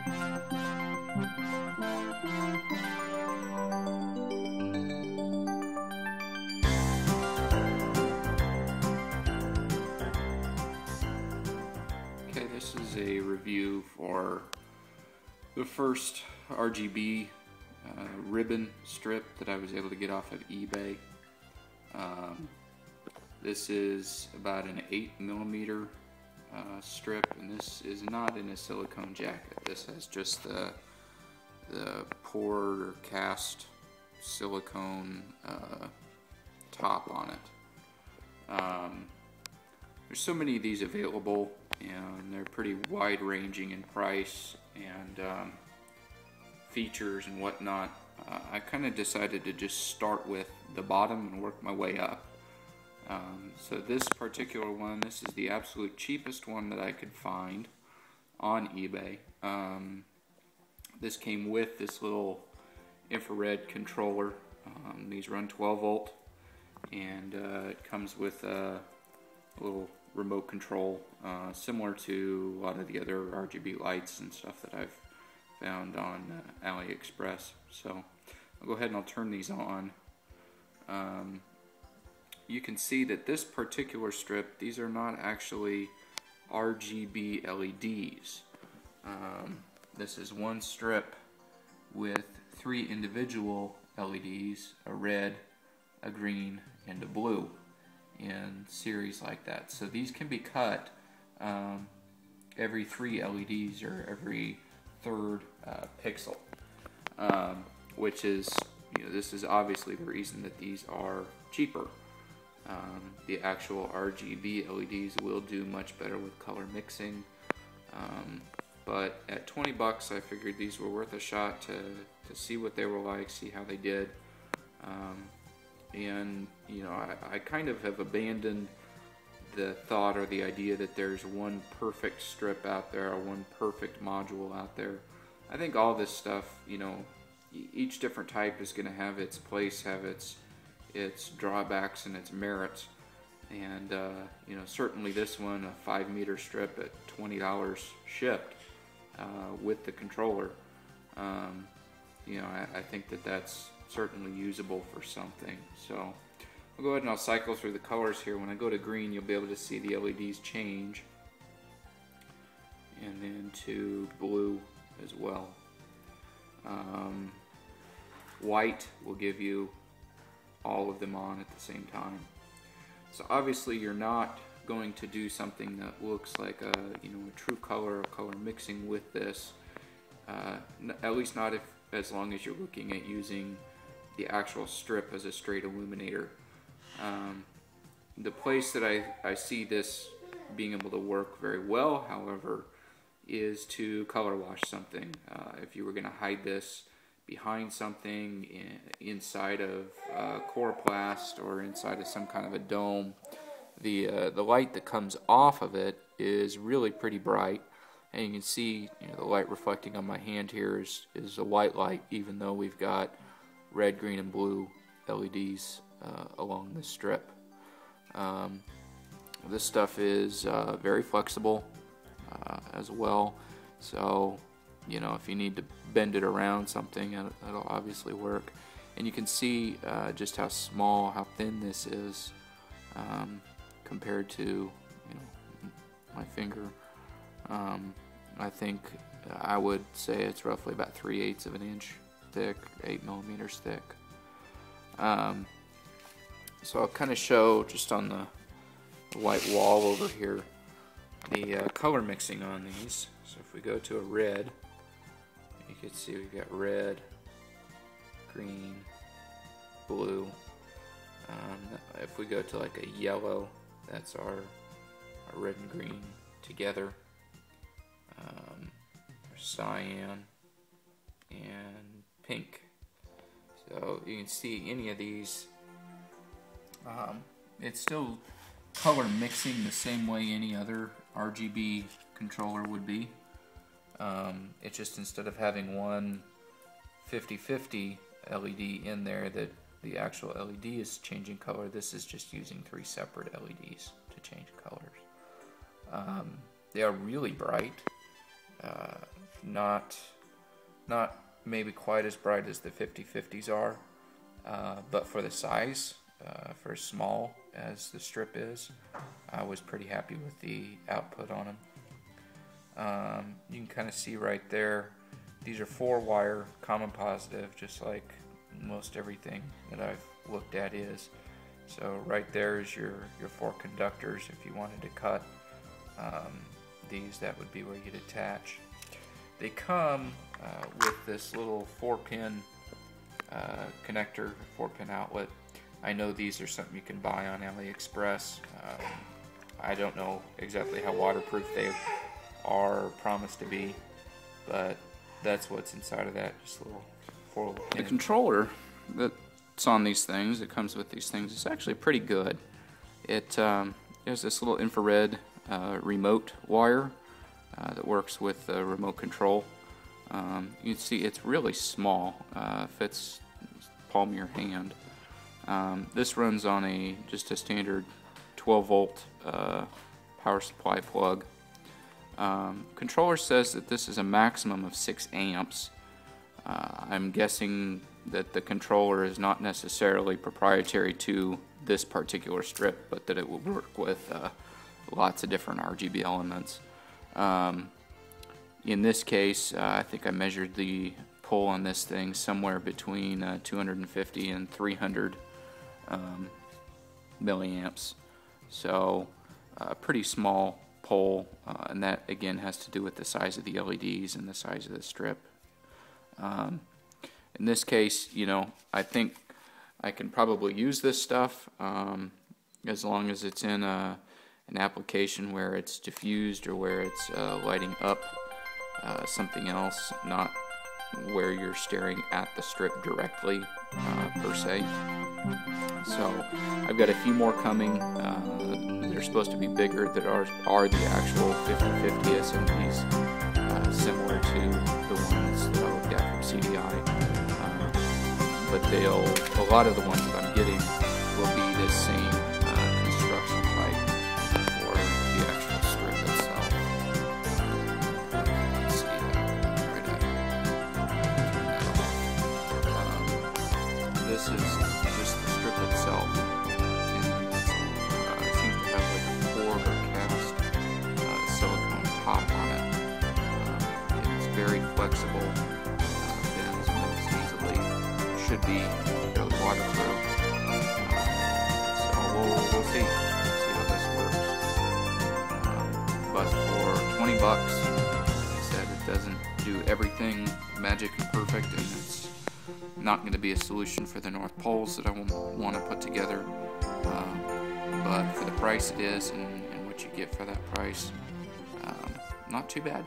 Okay, this is a review for the first RGB ribbon strip that I was able to get off of eBay. This is about an 8mm strip, and this is not in a silicone jacket. This has just the poured or cast silicone top on it. There's so many of these available, and they're pretty wide-ranging in price and features and whatnot. I kind of decided to just start with the bottom and work my way up. So this particular one, this is the absolute cheapest one that I could find on eBay. This came with this little infrared controller. These run 12 volt, and it comes with a little remote control, similar to a lot of the other RGB lights and stuff that I've found on AliExpress. So I'll go ahead and I'll turn these on. You can see that this particular strip, these are not actually RGB LEDs. This is one strip with 3 individual LEDs, a red, a green, and a blue, in series like that. So these can be cut every 3 LEDs or every 3rd pixel, which is, this is obviously the reason that these are cheaper. The actual RGB LEDs will do much better with color mixing, but at 20 bucks I figured these were worth a shot to see what they were like, see how they did. And I kind of have abandoned the thought or the idea that there's one perfect strip out there or one perfect module out there. I think all this stuff, each different type is going to have its place, have its drawbacks and its merits. And certainly this one, a 5-meter strip at $20 shipped with the controller, I think that that's certainly usable for something. So I'll go ahead and I'll cycle through the colors here. When I go to green, you'll be able to see the LEDs change, and then to blue as well. White will give you all of them on at the same time. So obviously you're not going to do something that looks like a true color or color mixing with this, at least not as long as you're looking at using the actual strip as a straight illuminator. The place that I see this being able to work very well, however, is to color wash something. If you were going to hide this behind something inside of coroplast or inside of some kind of a dome, the light that comes off of it is really pretty bright, and you can see the light reflecting on my hand here is a white light, even though we've got red, green, and blue LEDs along this strip. This stuff is very flexible as well, so if you need to bend it around something, it'll obviously work. And you can see just how small, how thin this is compared to my finger. I think I would say it's roughly about 3/8 of an inch thick, 8 millimeters thick. So I'll kind of show just on the white wall over here the color mixing on these. So if we go to a red, you can see we've got red, green, blue. If we go to like a yellow, that's our red and green together. Cyan and pink. So you can see any of these, it's still color mixing the same way any other RGB controller would be. It's just instead of having one 50/50 LED in there that the actual LED is changing color, this is just using 3 separate LEDs to change colors. They are really bright. not maybe quite as bright as the 5050s are, but for the size, for as small as the strip is, I was pretty happy with the output on them. You can kind of see right there, these are 4-wire common positive, just like most everything that I've looked at is. So right there is your 4 conductors. If you wanted to cut these, that would be where you'd attach. They come with this little 4-pin connector, 4-pin outlet. I know these are something you can buy on AliExpress. I don't know exactly how waterproof they are promised to be, but that's what's inside of that, just a little 4-pin. The controller that's on these things, it comes with these things, it's actually pretty good. It has this little infrared remote wire that works with the remote control. You can see it's really small, fits palm of your hand. This runs on just a standard 12-volt power supply plug. Controller says that this is a maximum of 6 amps. I'm guessing that the controller is not necessarily proprietary to this particular strip, but that it will work with lots of different RGB elements. In this case, I think I measured the pull on this thing somewhere between 250 and 300 milliamps. So pretty small pull, and that again has to do with the size of the LEDs and the size of the strip. In this case, you know, I think I can probably use this stuff as long as it's in an application where it's diffused or where it's lighting up something else, not where you're staring at the strip directly per se. So I've got a few more coming. They're supposed to be bigger, that are the actual 5050 SMPs, similar to the ones that I looked at from CDI. But a lot of the ones that I'm getting will be the same construction type for the actual strip itself. Let's see, try to turn that off. This is just the strip itself, and it seems to have like a poured or cast silicone top on it. It's very flexible, bends, moves easily. Should be fairly waterproof. So we'll see how this works. But for 20 bucks, like I said, it doesn't do everything magic and perfect, and it's not going to be a solution for the North Poles that I want to put together. But for the price it is, and what you get for that price, not too bad.